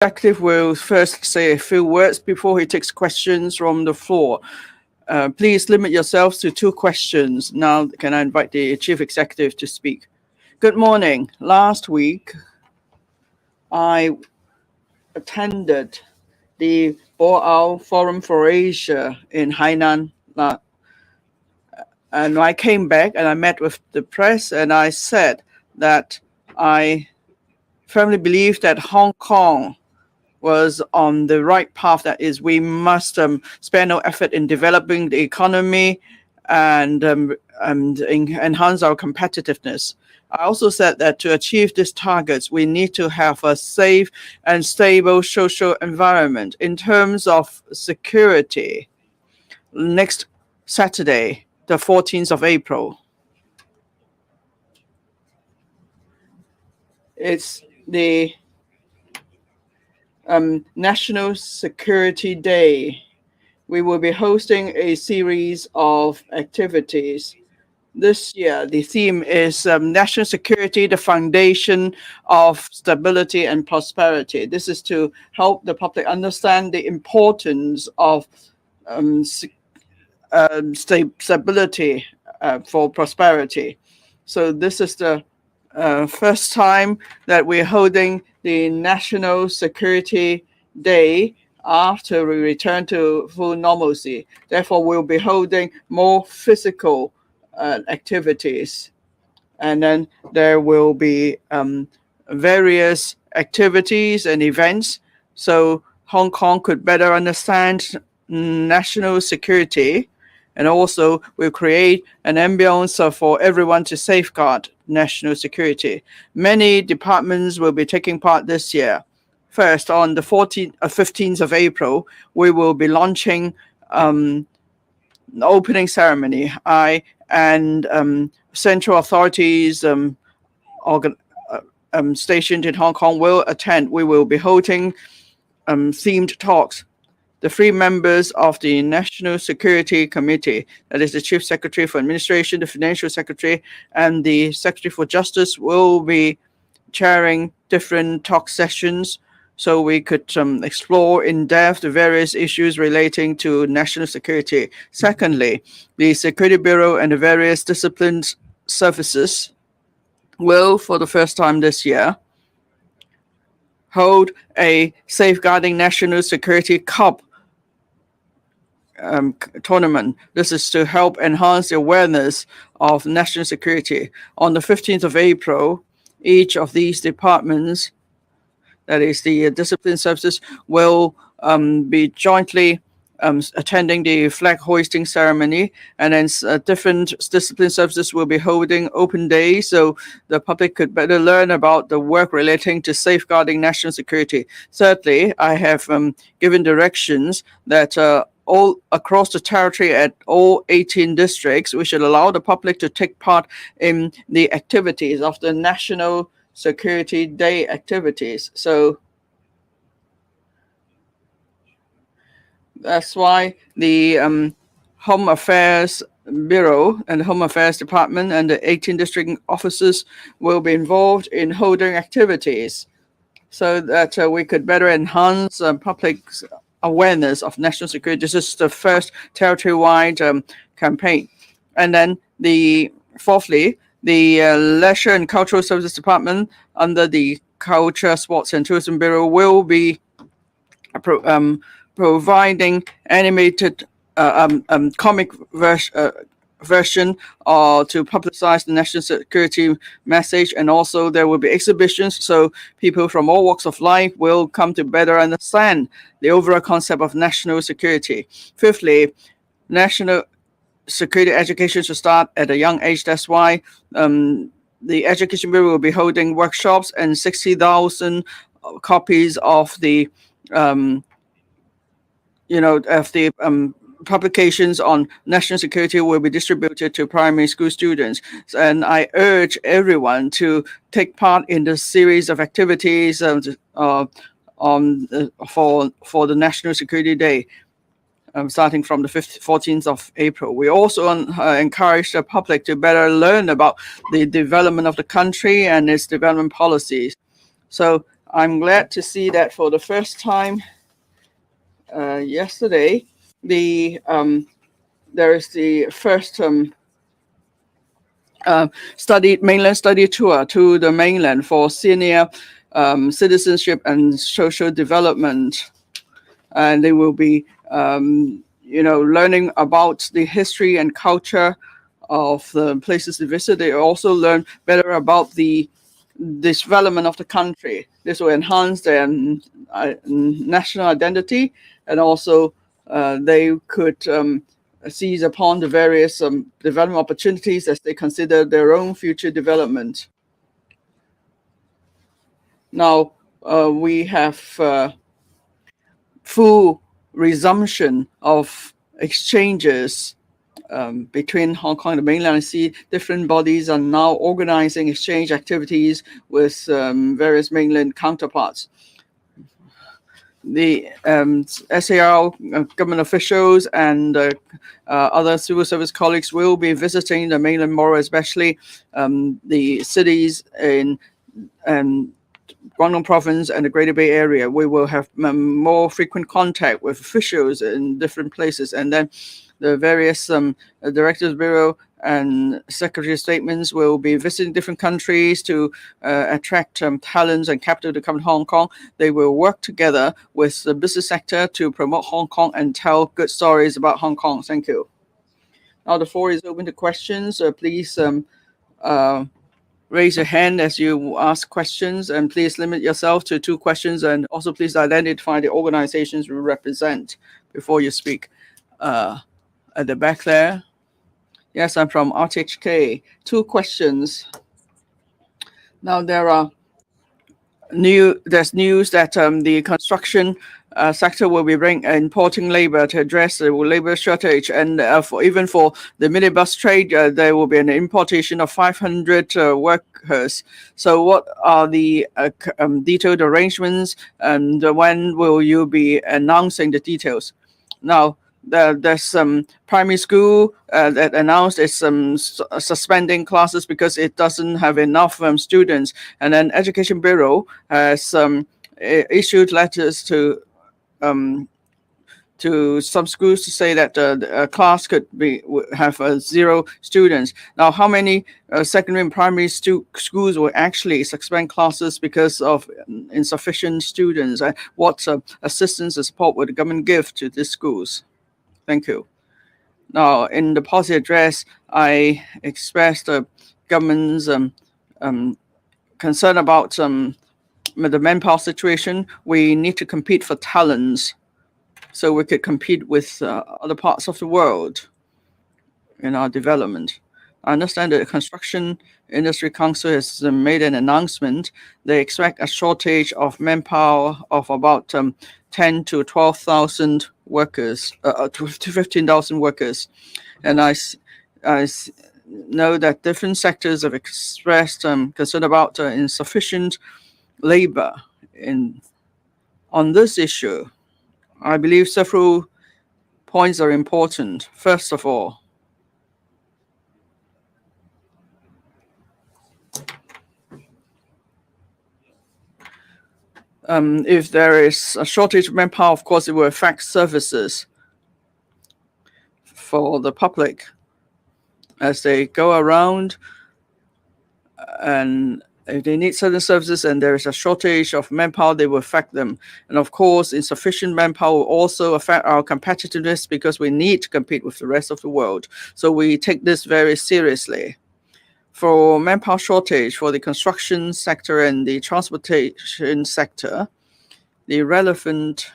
Executive will first say a few words before he takes questions from the floor. Please limit yourselves to 2 questions. Now, can I invite the Chief Executive to speak? Good morning. Last week, I attended the Boao Forum for Asia in Hainan. And I came back and I met with the press and I said that I firmly believe that Hong Kong was on the right path. That is, we must spare no effort in developing the economy and enhance our competitiveness. I also said that to achieve these targets, we need to have a safe and stable social environment. In terms of security, next Saturday, the 14th of April, it's the National Security Day. We will be hosting a series of activities. This year, the theme is National Security, the Foundation of Stability and Prosperity. This is to help the public understand the importance of stability for prosperity. So this is the first time that we're holding the National Security Day after we return to full normalcy. Therefore, we'll be holding more physical activities. And then there will be various activities and events so Hong Kong could better understand national security, and also will create an ambience for everyone to safeguard national security. Many departments will be taking part this year. First, on the 15th of April, we will be launching the opening ceremony. I and central authorities stationed in Hong Kong will attend. We will be holding themed talks. The 3 members of the National Security Committee, that is the Chief Secretary for Administration, the Financial Secretary, and the Secretary for Justice, will be chairing different talk sessions so we could explore in depth the various issues relating to national security. Secondly, the Security Bureau and the various disciplined services will, for the first time this year, hold a Safeguarding National Security Cup tournament. This is to help enhance the awareness of national security. On the 15th of April, each of these departments, that is the discipline services, will be jointly attending the flag hoisting ceremony, and then different discipline services will be holding open days so the public could better learn about the work relating to safeguarding national security. Thirdly, I have given directions that all across the territory at all 18 districts, we should allow the public to take part in the activities of the National Security Day activities. So that's why the Home Affairs Bureau and the Home Affairs Department and the 18 district officers will be involved in holding activities so that we could better enhance public's awareness of national security. This is the first territory-wide campaign. And then fourthly, the Leisure and Cultural Services Department under the Culture, Sports and Tourism Bureau will be providing animated comic version to publicize the national security message, and also there will be exhibitions so people from all walks of life will come to better understand the overall concept of national security. Fifthly, national security education should start at a young age. That's why the Education Bureau will be holding workshops, and 60,000 copies of the publications on national security will be distributed to primary school students. And I urge everyone to take part in the series of activities for the National Security Day, starting from the 14th of April. We also encourage the public to better learn about the development of the country and its development policies. So I'm glad to see that for the first time yesterday, there is the first mainland study tour to the mainland for senior citizenship and social development, and they will be learning about the history and culture of the places they visit. They also learn better about the development of the country. This will enhance their national identity, and also they could seize upon the various development opportunities as they consider their own future development. Now, we have full resumption of exchanges between Hong Kong and the mainland. I see different bodies are now organizing exchange activities with various mainland counterparts. The SAR government officials and other civil service colleagues will be visiting the mainland more, especially the cities in Guangdong Province and the Greater Bay Area. We will have more frequent contact with officials in different places, and then the various Directors Bureau and Secretary of Statements will be visiting different countries to attract talents and capital to come to Hong Kong. They will work together with the business sector to promote Hong Kong and tell good stories about Hong Kong. Thank you. Now the floor is open to questions. Please raise your hand as you ask questions, and please limit yourself to 2 questions, and also please identify the organizations you represent before you speak. At the back there. Yes, I'm from RTHK. 2 questions. Now there's news that the construction sector will be importing labor to address the labor shortage, and even for the minibus trade, there will be an importation of 500 workers. So what are the detailed arrangements, and when will you be announcing the details? Now, there's some primary school that announced it's suspending classes because it doesn't have enough students, and then Education Bureau has issued letters to some schools to say that a class could have 0 students. Now, how many secondary and primary schools will actually suspend classes because of insufficient students? What assistance and support would the government give to these schools? Thank you. Now, in the policy address, I expressed the government's concern about the manpower situation. We need to compete for talents so we could compete with other parts of the world in our development. I understand that the Construction Industry Council has made an announcement. They expect a shortage of manpower of about 10 to 12,000 workers, to 15,000 workers. And I know that different sectors have expressed concern about insufficient labor on this issue. I believe several points are important. First of all, if there is a shortage of manpower, of course, it will affect services for the public as they go around, and if they need certain services and there is a shortage of manpower, they will affect them. And of course, insufficient manpower will also affect our competitiveness because we need to compete with the rest of the world. So we take this very seriously. For manpower shortage for the construction sector and the transportation sector, the relevant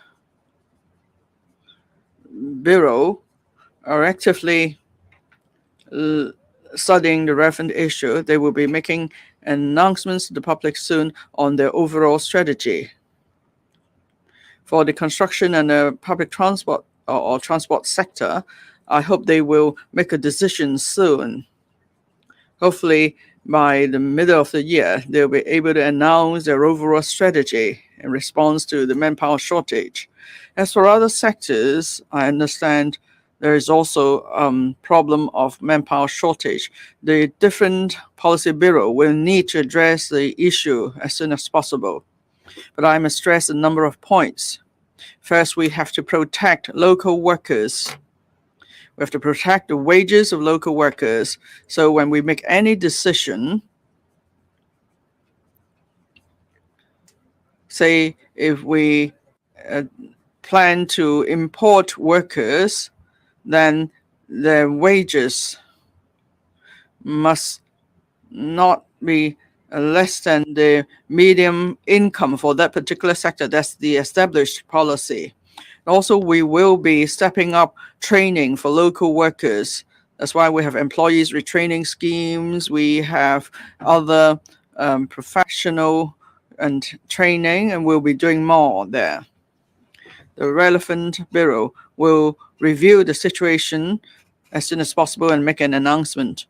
bureau are actively studying the relevant issue. They will be making announcements to the public soon on their overall strategy. For the construction and the public transport or transport sector, I hope they will make a decision soon. Hopefully, by the middle of the year, they'll be able to announce their overall strategy in response to the manpower shortage. As for other sectors, I understand there is also a problem of manpower shortage. The different policy bureau will need to address the issue as soon as possible. But I must stress a number of points. First, we have to protect local workers. We have to protect the wages of local workers. So when we make any decision, say if we plan to import workers, then their wages must not be less than the median income for that particular sector. That's the established policy. Also, we will be stepping up training for local workers. That's why we have employees retraining schemes. We have other professional and training, and we'll be doing more there. The relevant bureau will review the situation as soon as possible and make an announcement.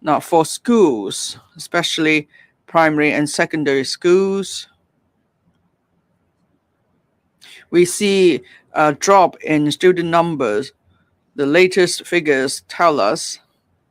Now, for schools, especially primary and secondary schools, we see a drop in student numbers. The latest figures tell us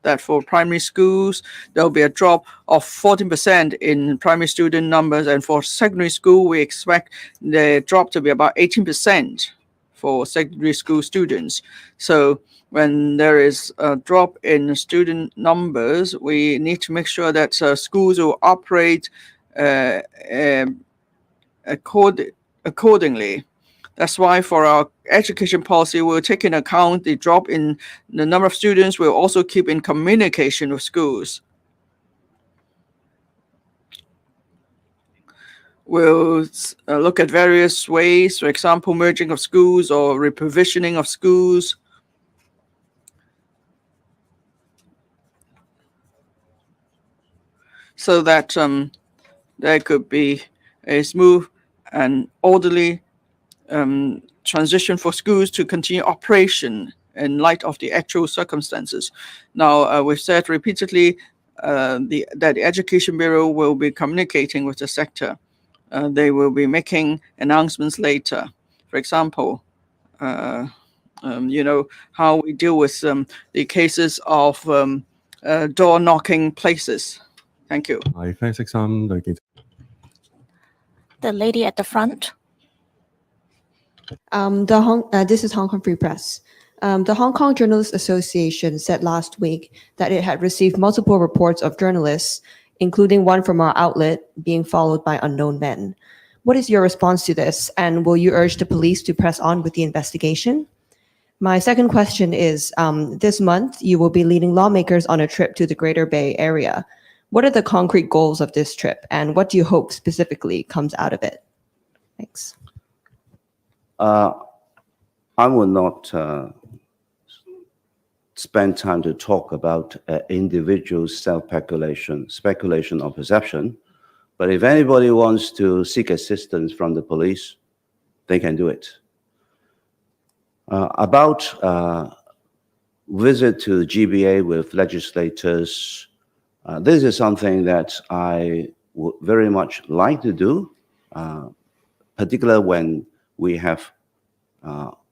that for primary schools, there will be a drop of 14% in primary student numbers, and for secondary school, we expect the drop to be about 18% for secondary school students. So when there is a drop in student numbers, we need to make sure that schools will operate accordingly. That's why for our education policy, we'll take into account the drop in the number of students. We'll also keep in communication with schools. We'll look at various ways, for example, merging of schools or reprovisioning of schools. So that there could be a smooth and orderly transition for schools to continue operation in light of the actual circumstances. Now, we've said repeatedly that the Education Bureau will be communicating with the sector. They will be making announcements later. For example, how we deal with the cases of door knocking places. Thank you. The lady at the front. This is Hong Kong Free Press. The Hong Kong Journalists Association said last week that it had received multiple reports of journalists, including one from our outlet, being followed by unknown men. What is your response to this, and will you urge the police to press on with the investigation? My second question is, this month you will be leading lawmakers on a trip to the Greater Bay Area. What are the concrete goals of this trip, and what do you hope specifically comes out of it? Thanks. I will not spend time to talk about individual speculation or perception. But if anybody wants to seek assistance from the police, they can do it. About visit to the GBA with legislators, this is something that I would very much like to do, particularly when we have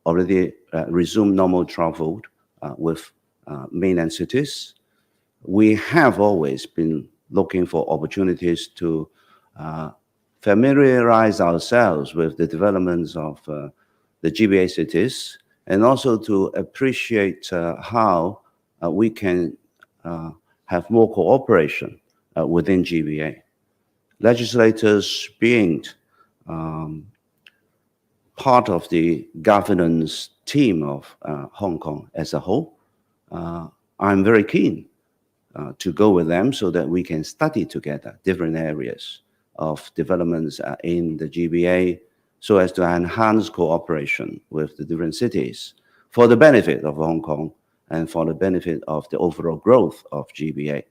already resumed normal travel with mainland cities. We have always been looking for opportunities to familiarize ourselves with the developments of the GBA cities, and also to appreciate how we can have more cooperation within GBA. Legislators being part of the governance team of Hong Kong as a whole, I'm very keen to go with them so that we can study together different areas of developments in the GBA so as to enhance cooperation with the different cities for the benefit of Hong Kong and for the benefit of the overall growth of GBA.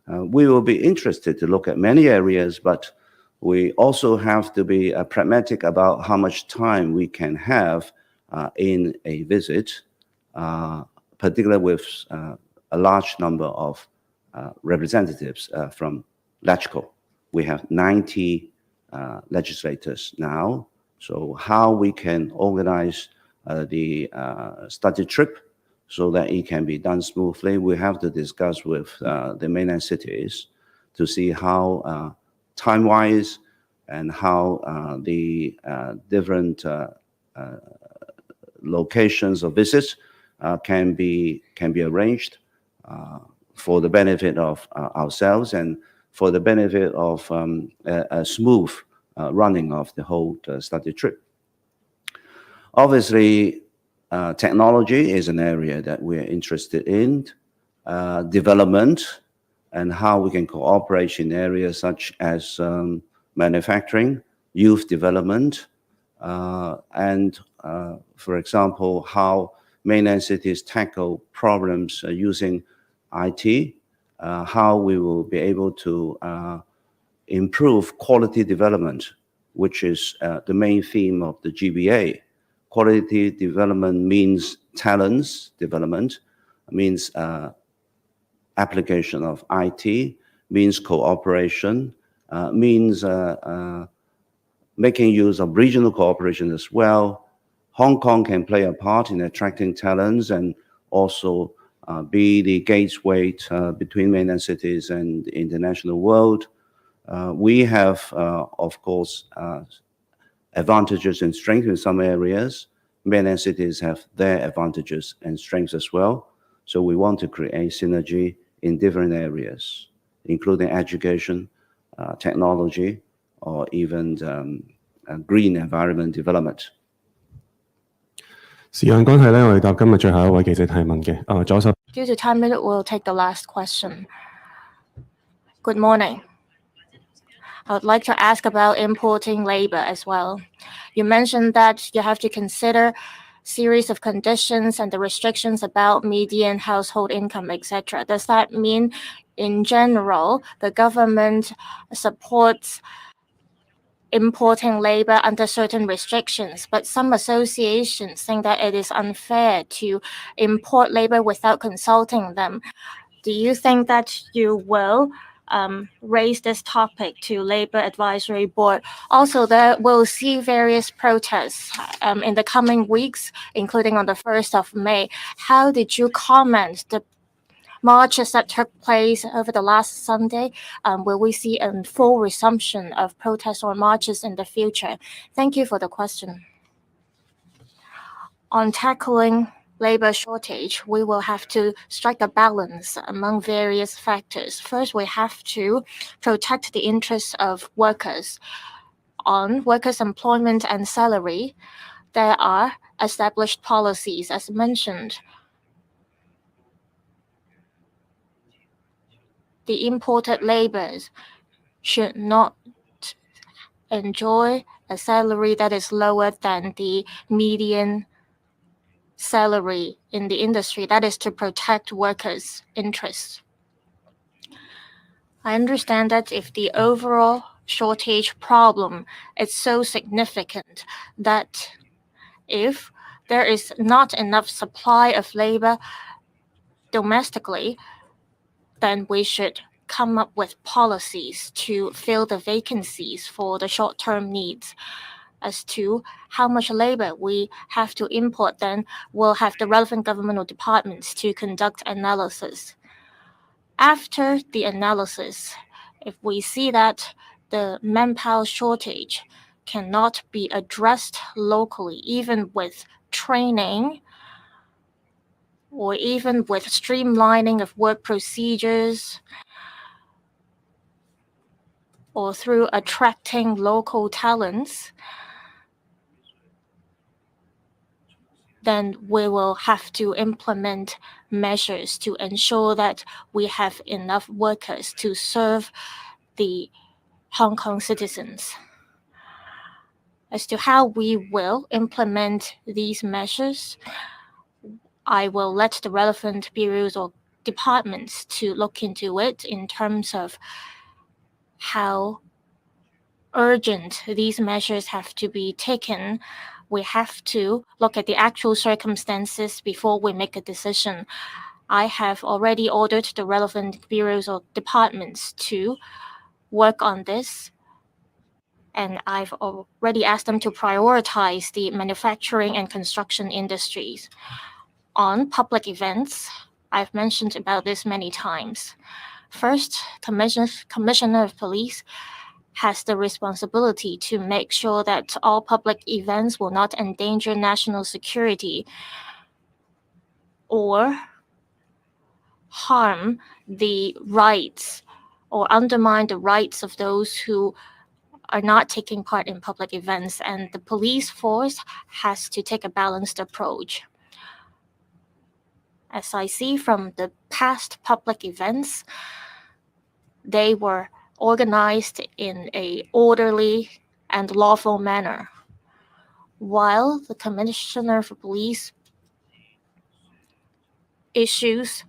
We will be interested to look at many areas, but we also have to be pragmatic about how much time we can have in a visit, particularly with a large number of representatives from LegCo. We have 90 legislators now. So how we can organize the study trip so that it can be done smoothly, we have to discuss with the mainland cities to see how time-wise and how the different locations of visits can be arranged for the benefit of ourselves and for the benefit of a smooth running of the whole study trip. Obviously, technology is an area that we're interested in, development, and how we can cooperate in areas such as manufacturing, youth development, and, for example, how mainland cities tackle problems using IT, how we will be able to improve quality development, which is the main theme of the GBA. Quality development means talents development, means application of IT, means cooperation, means making use of regional cooperation as well. Hong Kong can play a part in attracting talents and also be the gateway between mainland cities and the international world. We have, of course, advantages and strengths in some areas. Mainland cities have their advantages and strengths as well. So we want to create synergy in different areas, including education, technology, or even green environment development. 時間關係咧，我哋答今日最後一位記者提問嘅。左手。Due to time limit, we'll take the last question. Good morning. I would like to ask about importing labor as well. You mentioned that you have to consider series of conditions and the restrictions about median household income, etc. Does that mean, in general, the government supports importing labor under certain restrictions, but some associations think that it is unfair to import labor without consulting them? Do you think that you will raise this topic to Labor Advisory Board? Also, we'll see various protests in the coming weeks, including on the 1st of May. How did you comment the marches that took place over the last Sunday? Will we see a full resumption of protests or marches in the future? Thank you for the question. On tackling labor shortage, we will have to strike a balance among various factors. First, we have to protect the interests of workers. On workers' employment and salary, there are established policies, as mentioned. The imported laborers should not enjoy a salary that is lower than the median salary in the industry. That is to protect workers' interests. I understand that if the overall shortage problem is so significant that if there is not enough supply of labor domestically, then we should come up with policies to fill the vacancies for the short-term needs. As to how much labor we have to import, then we'll have the relevant governmental departments to conduct analysis. After the analysis, if we see that the manpower shortage cannot be addressed locally, even with training or even with streamlining of work procedures, or through attracting local talents, then we will have to implement measures to ensure that we have enough workers to serve the Hong Kong citizens. As to how we will implement these measures, I will let the relevant bureaus or departments to look into it in terms of how urgent these measures have to be taken. We have to look at the actual circumstances before we make a decision. I have already ordered the relevant bureaus or departments to work on this, and I've already asked them to prioritize the manufacturing and construction industries. On public events, I've mentioned about this many times. First, Commissioner of Police has the responsibility to make sure that all public events will not endanger national security or harm the rights or undermine the rights of those who are not taking part in public events, and the police force has to take a balanced approach. As I see from the past public events, they were organized in an orderly and lawful manner, while the Commissioner for Police issues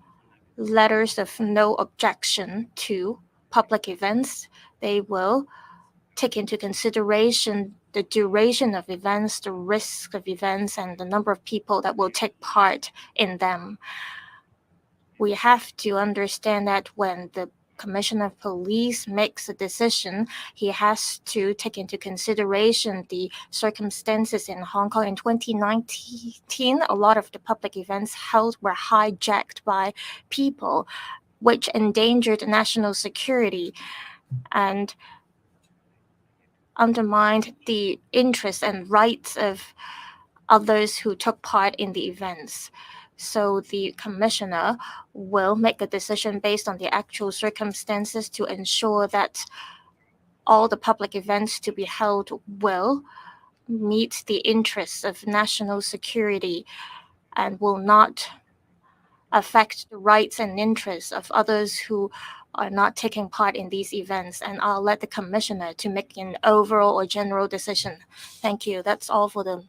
letters of no objection to public events. They will take into consideration the duration of events, the risk of events, and the number of people that will take part in them. We have to understand that when the Commissioner of Police makes a decision, he has to take into consideration the circumstances in Hong Kong. In 2019, a lot of the public events held were hijacked by people, which endangered national security and undermined the interests and rights of others who took part in the events. So the commissioner will make a decision based on the actual circumstances to ensure that all the public events to be held will meet the interests of national security and will not affect the rights and interests of others who are not taking part in these events. And I'll let the commissioner to make an overall or general decision. Thank you. That's all for the